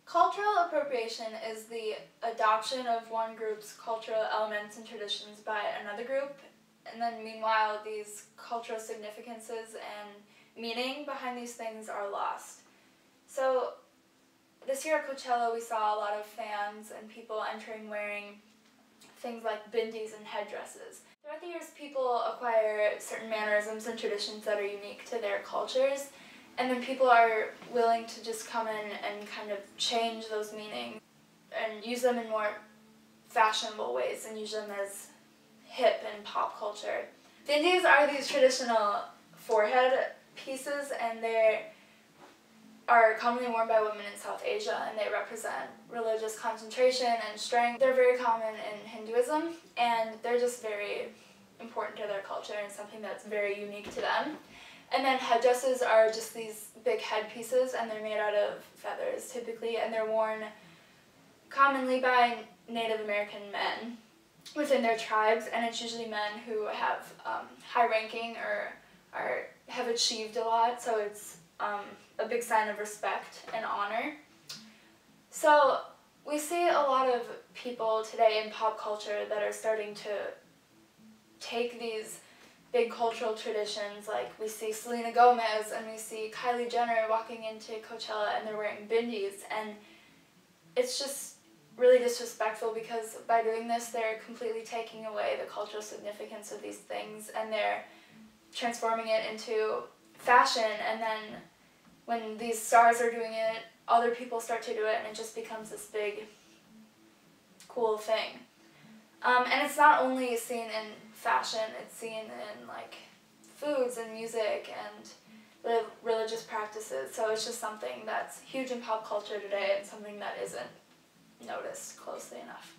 Cultural appropriation is the adoption of one group's cultural elements and traditions by another group, and then meanwhile these cultural significances and meaning behind these things are lost. So this year at Coachella we saw a lot of fans and people entering wearing things like bindis and headdresses. Throughout the years people acquire certain mannerisms and traditions that are unique to their cultures, and then people are willing to just come in and kind of change those meanings and use them in more fashionable ways and use them as hip and pop culture. Bindis are these traditional forehead pieces, and they are commonly worn by women in South Asia, and they represent religious concentration and strength. They're very common in Hinduism, and they're just very important to their culture and something that's very unique to them. And then headdresses are just these big headpieces, and they're made out of feathers typically, and they're worn commonly by Native American men within their tribes, and it's usually men who have high ranking or have achieved a lot, so it's a big sign of respect and honor. So we see a lot of people today in pop culture that are starting to take these big cultural traditions, like we see Selena Gomez and we see Kylie Jenner walking into Coachella and they're wearing bindis, and it's just really disrespectful because by doing this they're completely taking away the cultural significance of these things and they're transforming it into fashion, and then when these stars are doing it, other people start to do it, and it just becomes this big cool thing. And it's not only seen in fashion, it's seen in like foods and music and religious practices, so it's just something that's huge in pop culture today and something that isn't noticed closely enough.